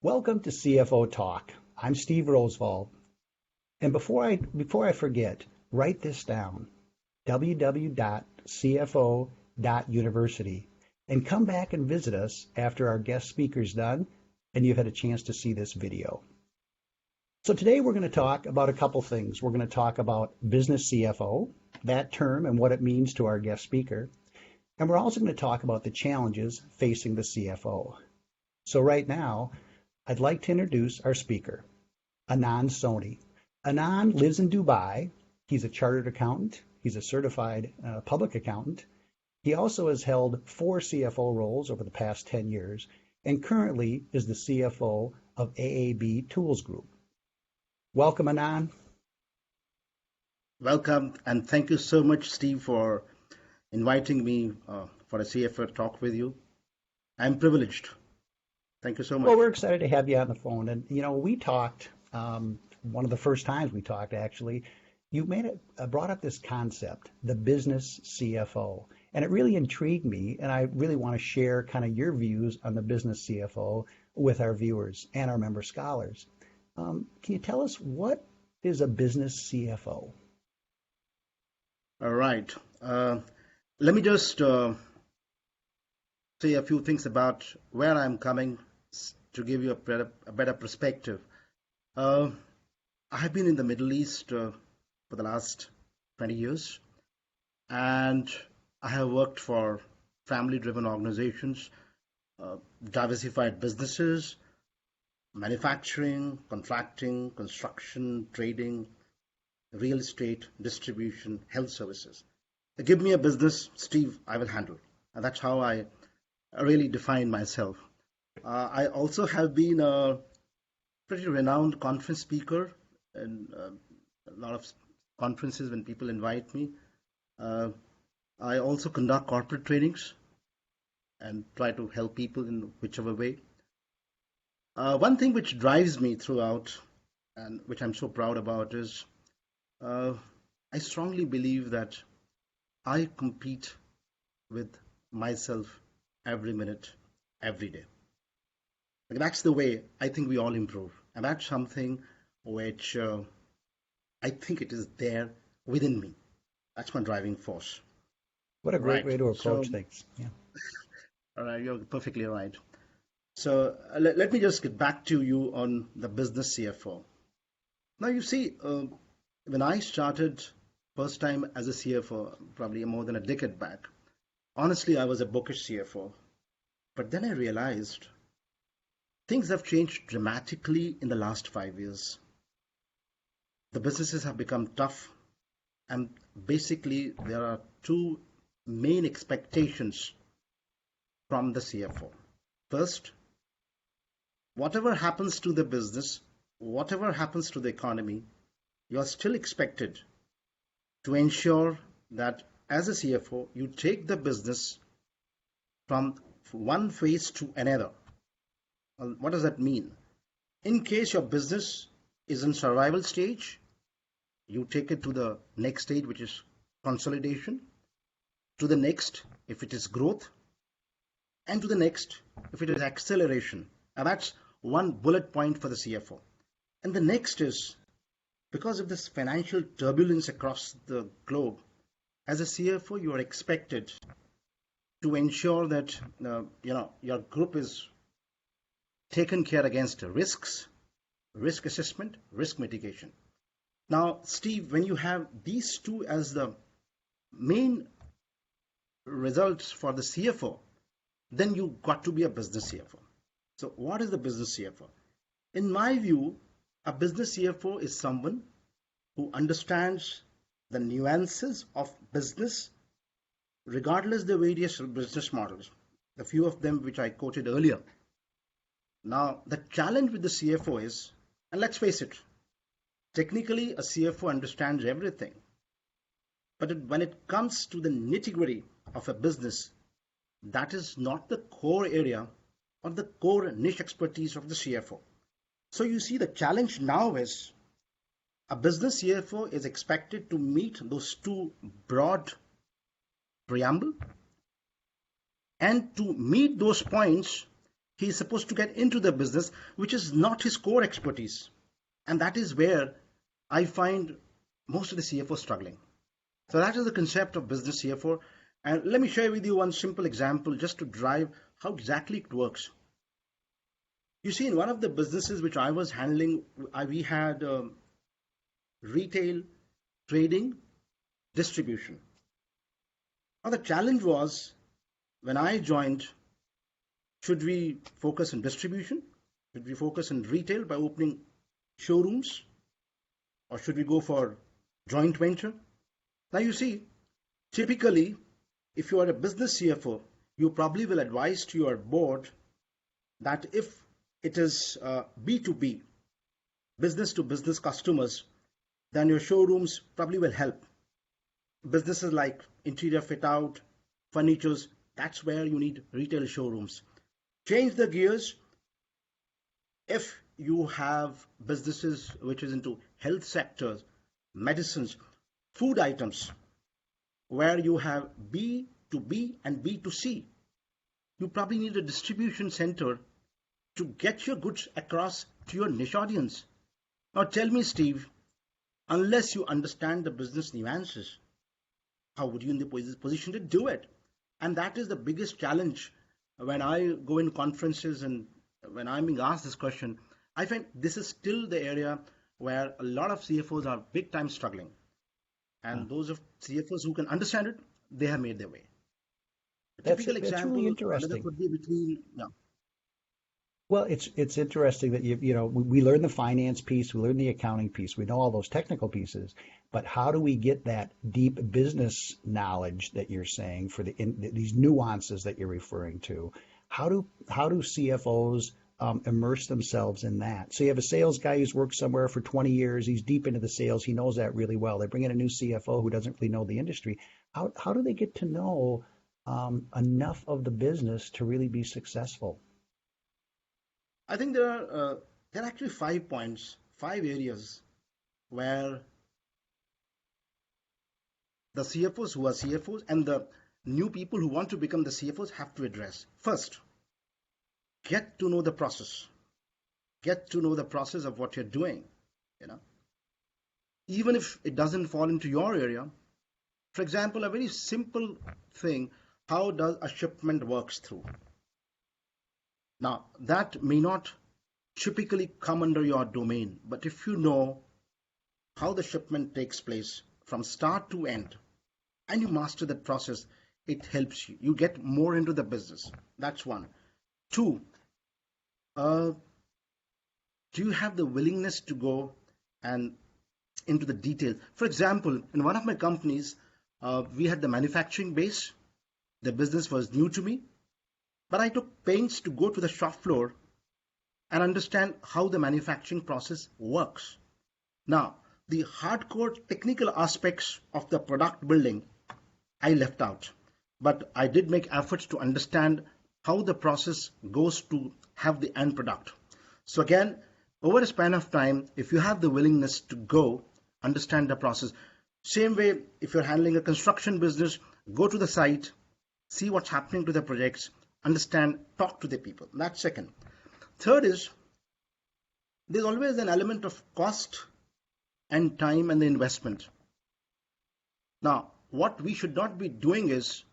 Welcome to CFO Talk. I'm Steve Rosvold. And before I forget, write this down, www.CFO.university, and come back and visit us after our guest speaker's done and you've had a chance to see this video. So today we're going to talk about a couple things. We're going to talk about Business CFO, that term and what it means to our guest speaker. And we're also going to talk about the challenges facing the CFO. So right now, I'd like to introduce our speaker, Anand Soni. Anand lives in Dubai. He's a chartered accountant. He's a certified public accountant. He also has held 4 CFO roles over the past 10 years and currently is the CFO of AAB Tools Group. Welcome, Anand. Welcome, and thank you so much, Steve, for inviting me for a CFO talk with you. I'm privileged. Thank you so much. Well, we're excited to have you on the phone. And, we talked, one of the first times we talked, actually, you brought up this concept, the Business CFO. And it really intrigued me, and I really want to share kind of your views on the Business CFO with our viewers and our member scholars. Can you tell us what is a Business CFO? All right. Let me just say a few things about where I'm coming to give you a better perspective. I have been in the Middle East for the last 20 years, and I have worked for family-driven organizations, diversified businesses, manufacturing, contracting, construction, trading, real estate, distribution, health services. Give me a business, Steve, I will handle. And that's how I really define myself. I also have been a pretty renowned conference speaker in a lot of conferences when people invite me. I also conduct corporate trainings and try to help people in whichever way. One thing which drives me throughout and which I'm so proud about is I strongly believe that I compete with myself every minute, every day. That's the way I think we all improve. And that's something which I think it is there within me. That's my driving force. What a great way to approach things. Yeah. All right, you're perfectly right. So let me just get back to you on the Business CFO. Now, you see, when I started first time as a CFO, probably more than a decade back, honestly, I was a bookish CFO. But then I realized things have changed dramatically in the last 5 years. The businesses have become tough, and basically there are 2 main expectations from the CFO. First, whatever happens to the business, whatever happens to the economy, you are still expected to ensure that as a CFO, you take the business from one phase to another. Well, what does that mean? In case your business is in survival stage, you take it to the next stage, which is consolidation, to the next if it is growth, and to the next if it is acceleration. And that's one bullet point for the CFO. And the next is, because of this financial turbulence across the globe, as a CFO, you are expected to ensure that your group is taken care against risks, risk assessment, risk mitigation. Now, Steve, when you have these 2 as the main results for the CFO, then you got to be a business CFO. So what is the business CFO? In my view, a business CFO is someone who understands the nuances of business, regardless the various business models, the few of them which I quoted earlier. Now, the challenge with the CFO is, and let's face it, technically a CFO understands everything. But when it comes to the nitty-gritty of a business, that is not the core area or the core niche expertise of the CFO. So you see, the challenge now is a business CFO is expected to meet those 2 broad preamble, and to meet those points, He is supposed to get into the business, which is not his core expertise. And that is where I find most of the CFOs struggling. So that is the concept of business CFO. And let me share with you one simple example just to drive how exactly it works. You see, in one of the businesses which I was handling, we had retail, trading, distribution. Now the challenge was, when I joined, should we focus on distribution? Should we focus on retail by opening showrooms? Or should we go for joint venture? Now you see, typically, if you are a business CFO, you probably will advise to your board that if it is B2B, business to business customers, then your showrooms probably will help. Businesses like interior fit out, furnitures, that's where you need retail showrooms. Change the gears. If you have businesses which is into health sectors, medicines, food items, where you have B2B and B2C, you probably need a distribution center to get your goods across to your niche audience. Now tell me, Steve, unless you understand the business nuances, how would you in the position to do it? And that is the biggest challenge when I go in conferences and when I'm being asked this question. I find this is still the area where a lot of CFOs are big time struggling. And those of CFOs who can understand it, they have made their way. A typical example, really another interesting. could be between, Well, it's interesting that we learn the finance piece, we learn the accounting piece, we know all those technical pieces, but how do we get that deep business knowledge that you're saying for these nuances that you're referring to? How do CFOs immerse themselves in that? So you have a sales guy who's worked somewhere for 20 years, he's deep into the sales, he knows that really well. They bring in a new CFO who doesn't really know the industry. How do they get to know enough of the business to really be successful? I think there are actually 5 points, 5 areas where the CFOs who are CFOs and the new people who want to become the CFOs have to address. First, get to know the process. Get to know the process of what you're doing. Even if it doesn't fall into your area. For example, a very simple thing, how does a shipment works through? Now, that may not typically come under your domain, but if you know how the shipment takes place from start to end, and you master that process, it helps you. You get more into the business. That's one. Two, do you have the willingness to go and into the details? For example, in one of my companies, we had the manufacturing base. The business was new to me. But I took pains to go to the shop floor and understand how the manufacturing process works. Now, the hardcore technical aspects of the product building, I left out. But I did make efforts to understand how the process goes to have the end product. So again, over a span of time, if you have the willingness to go, understand the process. Same way, if you're handling a construction business, go to the site, see what's happening to the projects, understand, talk to the people. That's second. Third is, there's always an element of cost and time and the investment. Now, what we should not be doing is,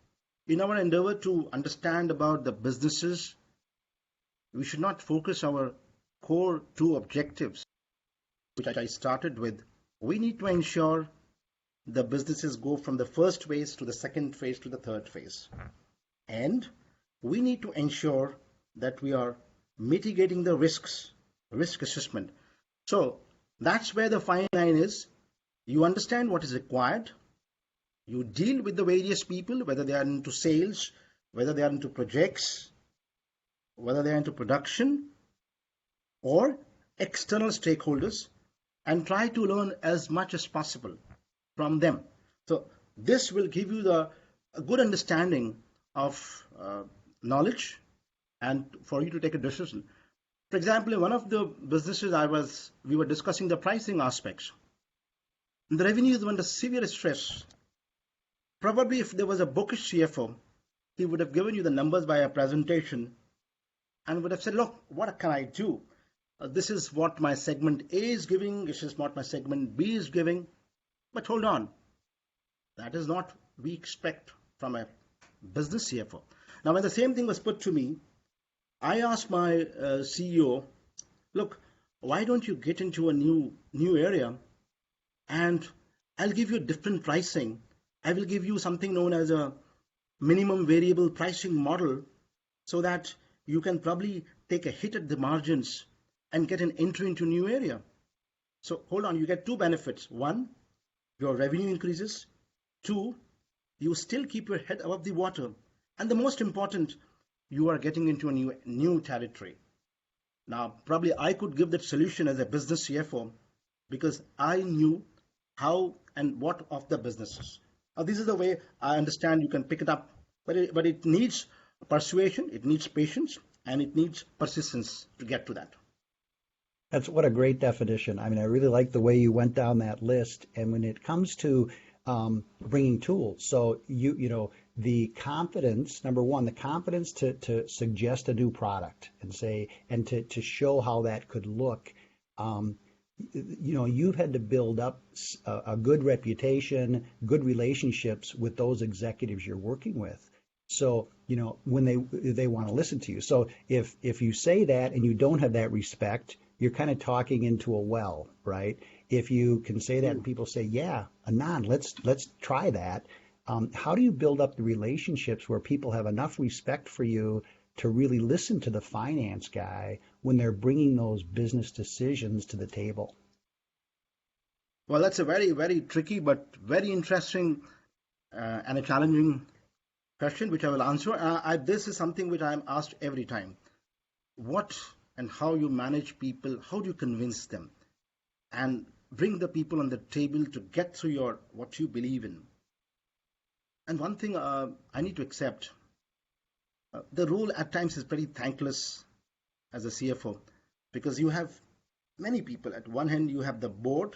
in our endeavor to understand about the businesses, we should not focus our core 2 objectives, which I started with. We need to ensure the businesses go from the first phase to the second phase to the third phase. And we need to ensure that we are mitigating the risks, risk assessment. So that's where the fine line is. You understand what is required. You deal with the various people, whether they are into sales, whether they are into projects, whether they are into production or external stakeholders, and try to learn as much as possible from them. So this will give you a good understanding of knowledge and for you to take a decision. For example, in one of the businesses we were discussing the pricing aspects. The revenues were under severe stress. Probably if there was a bookish CFO, he would have given you the numbers by a presentation and would have said, look, what can I do? This is what my segment A is giving, this is what my segment B is giving. But hold on, that is not we expect from a business CFO. Now, when the same thing was put to me, I asked my CEO, look, why don't you get into a new area, and I'll give you different pricing. I will give you something known as a minimum variable pricing model, so that you can probably take a hit at the margins and get an entry into a new area. So hold on, you get two benefits. One, your revenue increases. Two, you still keep your head above the water. And the most important, you are getting into a new territory. Now, probably I could give that solution as a business CFO because I knew how and what of the businesses. Now, this is the way I understand you can pick it up, but it needs persuasion, it needs patience, and it needs persistence to get to that. That's what a great definition. I mean, I really like the way you went down that list. And when it comes to bringing tools, so the confidence, number one, the confidence to suggest a new product and say, and to show how that could look. You've had to build up a good reputation, good relationships with those executives you're working with. So, when they want to listen to you. So if you say that and you don't have that respect, you're kind of talking into a well, right? If you can say that and people say, yeah, Anand, let's try that. How do you build up the relationships where people have enough respect for you to really listen to the finance guy when they're bringing those business decisions to the table? Well, that's a very, very tricky but very interesting and a challenging question, which I will answer. This is something which I'm asked every time. What and how you manage people, how do you convince them and bring the people on the table to get through what you believe in? And one thing I need to accept, the role at times is pretty thankless as a CFO because you have many people. At one hand, you have the board,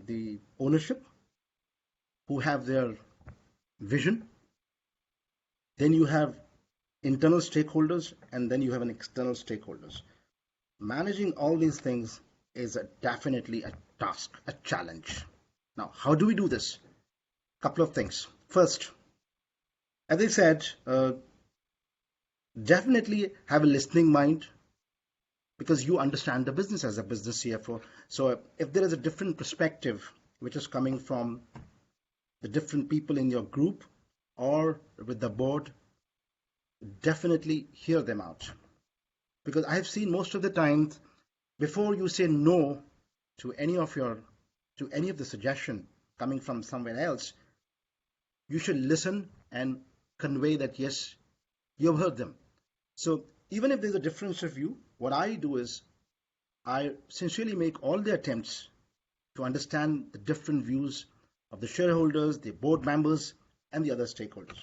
the ownership, who have their vision. Then you have internal stakeholders, and then you have an external stakeholders. Managing all these things is definitely a task, a challenge. Now, how do we do this? Couple of things. First, as I said, definitely have a listening mind because you understand the business as a business CFO. So if there is a different perspective which is coming from the different people in your group or with the board, definitely hear them out. Because I have seen most of the time, before you say no to any of the suggestion coming from somewhere else, you should listen and convey that yes, you have heard them. So even if there's a difference of view, what I do is I sincerely make all the attempts to understand the different views of the shareholders, the board members, and the other stakeholders.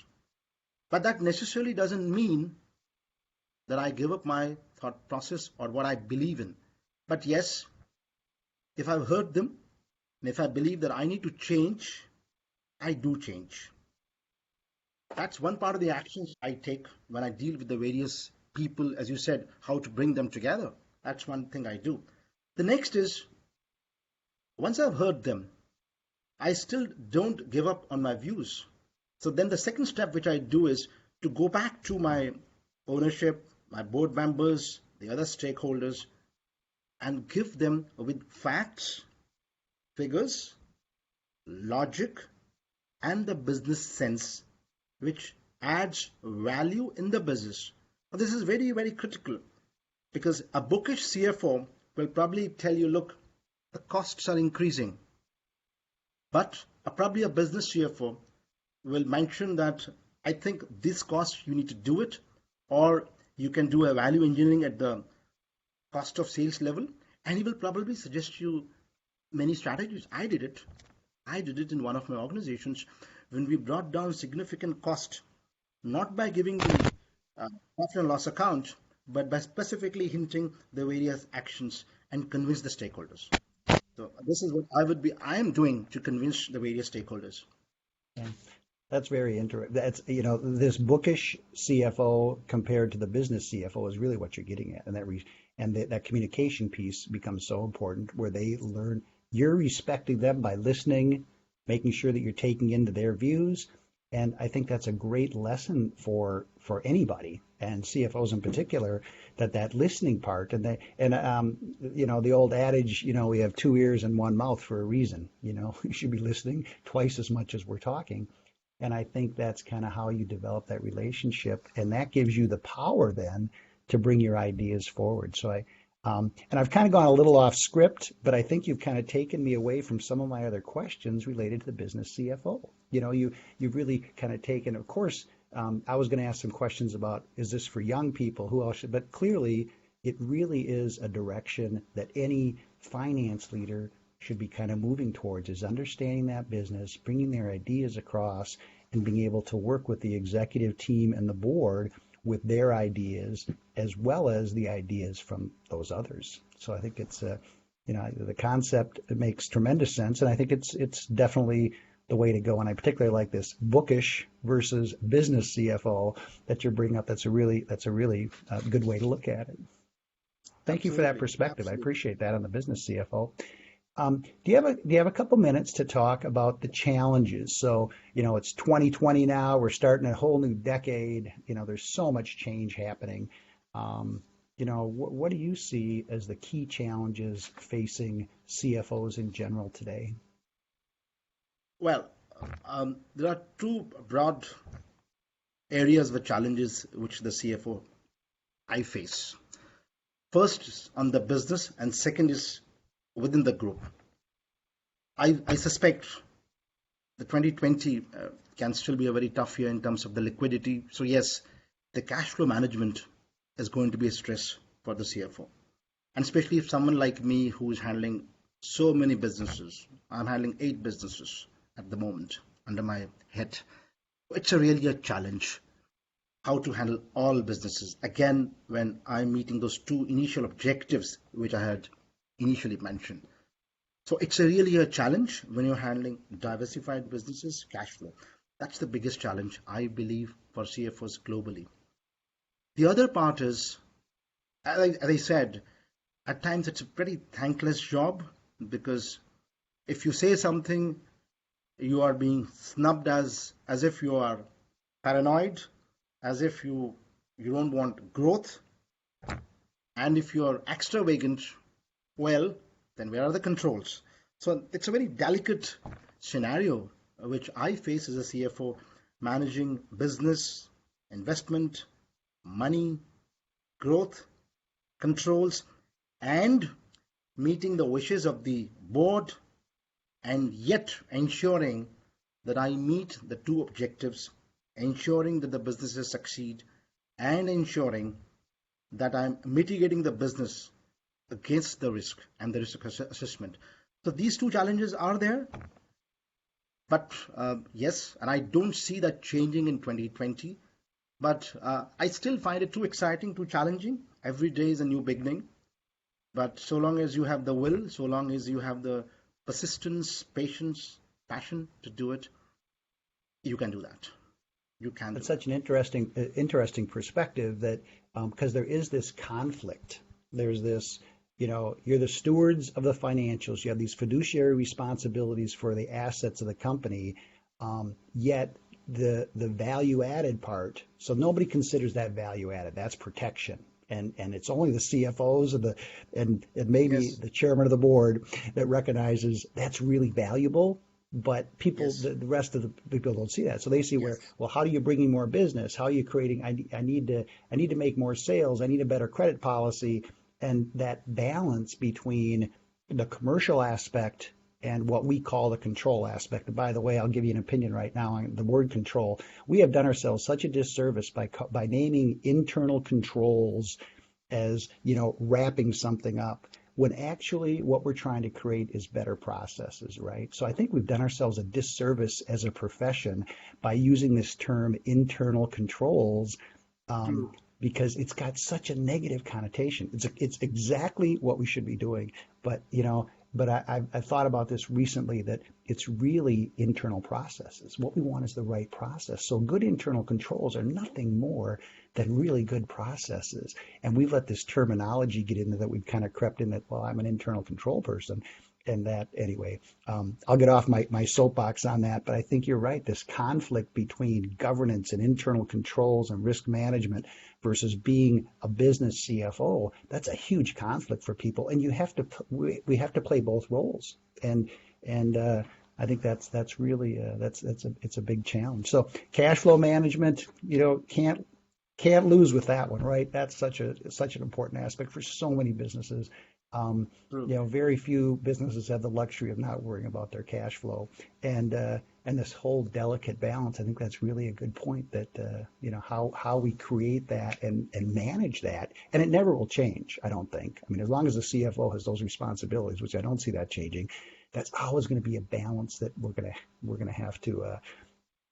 But that necessarily doesn't mean that I give up my thought process or what I believe in. But yes, if I've heard them, and if I believe that I need to change, I do change. That's one part of the actions I take when I deal with the various people, as you said, how to bring them together. That's one thing I do. The next is, once I've heard them, I still don't give up on my views. So then the second step which I do is to go back to my ownership, my board members, the other stakeholders, and give them with facts, figures, logic, and the business sense, which adds value in the business. Now, this is very, very critical because a bookish CFO will probably tell you, look, the costs are increasing. But probably a business CFO will mention that I think this cost you need to do it, or you can do a value engineering at the cost of sales level, and he will probably suggest you many strategies. I did it in one of my organizations when we brought down significant cost, not by giving the profit and loss account, but by specifically hinting the various actions and convince the stakeholders. So this is what I am doing to convince the various stakeholders. Yeah. That's very interesting. That's, this bookish CFO compared to the business CFO is really what you're getting at, and that communication piece becomes so important, where they learn you're respecting them by listening, making sure that you're taking into their views, and I think that's a great lesson for anybody, and CFOs in particular, that listening part, the old adage, we have two ears and one mouth for a reason. You should be listening twice as much as we're talking. And I think that's kind of how you develop that relationship, and that gives you the power then to bring your ideas forward. So and I've kind of gone a little off script, but I think you've kind of taken me away from some of my other questions related to the business CFO. You've really kind of taken, of course, I was going to ask some questions about, is this for young people? Who else should, but clearly it really is a direction that any finance leader should be kind of moving towards, is understanding that business, bringing their ideas across, and being able to work with the executive team and the board with their ideas as well as the ideas from those others. So I think it's the concept, it makes tremendous sense, and I think it's definitely the way to go. And I particularly like this bookish versus business CFO that you're bringing up. That's a really good way to look at it. Thank you for that perspective. Absolutely. I appreciate that on the business CFO. Do you have a couple minutes to talk about the challenges? So, it's 2020 now. We're starting a whole new decade. There's so much change happening. What do you see as the key challenges facing CFOs in general today? Well, there are two broad areas of challenges which the CFO I face. First is on the business, and second is within the group. I suspect the 2020 can still be a very tough year in terms of the liquidity. So yes, the cash flow management is going to be a stress for the CFO. And especially if someone like me who is handling so many businesses, I'm handling 8 businesses at the moment under my head. It's really a challenge how to handle all businesses. Again, when I'm meeting those 2 initial objectives, which I had initially mentioned. So it's really a challenge when you're handling diversified businesses, cash flow. That's the biggest challenge, I believe, for CFOs globally. The other part is, as I said, at times it's a pretty thankless job, because if you say something, you are being snubbed as if you are paranoid, as if you don't want growth. And if you're extravagant, well, then where are the controls? So it's a very delicate scenario which I face as a CFO, managing business, investment, money, growth, controls, and meeting the wishes of the board, and yet ensuring that I meet the 2 objectives, ensuring that the businesses succeed, and ensuring that I'm mitigating the business against the risk and the risk assessment. So these 2 challenges are there. But yes, and I don't see that changing in 2020. But I still find it too exciting, too challenging. Every day is a new beginning. But so long as you have the will, so long as you have the persistence, patience, passion to do it, you can do that. You can. That's such an interesting perspective, that because there is this conflict. There's this, you're the stewards of the financials. You have these fiduciary responsibilities for the assets of the company, yet the value added part. So nobody considers that value added. That's protection. And it's only the CFOs and maybe yes, the chairman of the board that recognizes that's really valuable. But people, yes, the rest of the people don't see that. So they see yes, how do you bring in more business? How are you creating? I need to make more sales. I need a better credit policy. And that balance between the commercial aspect and what we call the control aspect. And by the way, I'll give you an opinion right now on the word control. We have done ourselves such a disservice by naming internal controls as, wrapping something up, when actually what we're trying to create is better processes, right? So I think we've done ourselves a disservice as a profession by using this term internal controls, because it's got such a negative connotation. It's exactly what we should be doing. But, but I thought about this recently that it's really internal processes. What we want is the right process. So good internal controls are nothing more than really good processes. And we've let this terminology get into that. We've kind of crept in that, well, I'm an internal control person. And that, anyway, I'll get off my soapbox on that, but I think you're right. This conflict between governance and internal controls and risk management versus being a business CFO, that's a huge conflict for people. And we have to play both roles. And I think that's really it's a big challenge. So cash flow management, can't lose with that one, right? That's such an important aspect for so many businesses. Very few businesses have the luxury of not worrying about their cash flow, and this whole delicate balance. I think that's really a good point. That how we create that and manage that, and it never will change. I don't think. I mean, as long as the CFO has those responsibilities, which I don't see that changing, that's always going to be a balance that we're gonna have to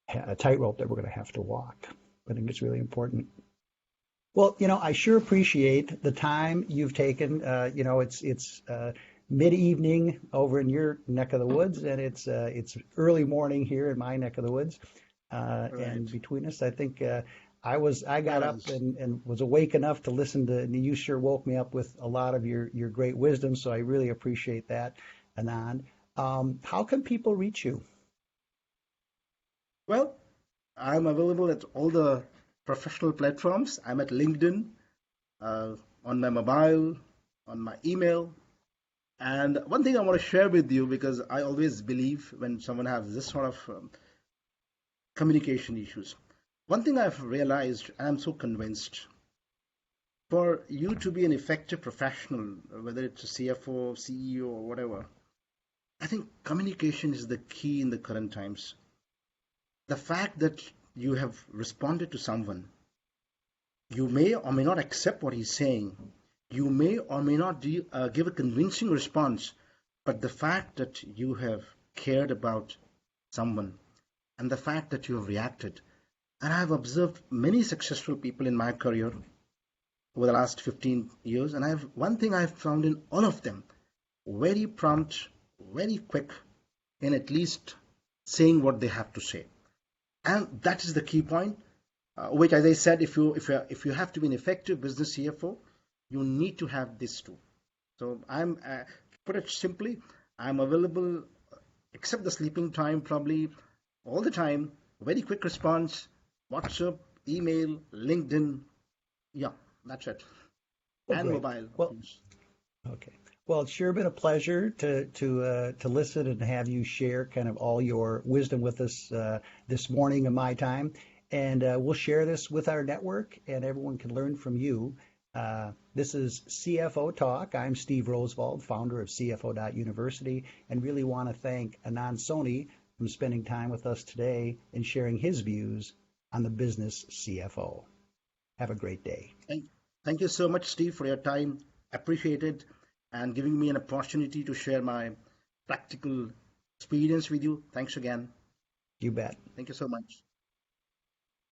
a tightrope that we're going to have to walk. I think it's really important. Well, I sure appreciate the time you've taken. It's mid-evening over in your neck of the woods, and it's early morning here in my neck of the woods. Right. And between us, I think I got up and was awake enough to listen to. And you sure woke me up with a lot of your great wisdom. So I really appreciate that, Anand. How can people reach you? Well, I'm available at all the professional platforms. I'm at LinkedIn, on my mobile, on my email. And one thing I want to share with you, because I always believe when someone has this sort of communication issues, one thing I've realized, and I'm so convinced, for you to be an effective professional, whether it's a CFO, CEO, or whatever, I think communication is the key in the current times. The fact that you have responded to someone, you may or may not accept what he's saying, you may or may not give a convincing response, but the fact that you have cared about someone and the fact that you have reacted, and I have observed many successful people in my career over the last 15 years, and one thing I've found in all of them, very prompt, very quick in at least saying what they have to say. And that is the key point, which, as I said, if you have to be an effective business CFO, you need to have this too. So put it simply, I'm available, except the sleeping time, probably all the time. Very quick response, WhatsApp, email, LinkedIn. Yeah, that's it. Well, and great. mobile. Well, okay. Well, it's sure been a pleasure to listen and have you share kind of all your wisdom with us this morning in my time. And we'll share this with our network, and everyone can learn from you. This is CFO Talk. I'm Steve Rosvold, founder of CFO.university, and really want to thank Anand Soni for spending time with us today and sharing his views on the business CFO. Have a great day. Thank you so much, Steve, for your time. Appreciate it, and giving me an opportunity to share my practical experience with you. Thanks again. You bet. Thank you so much.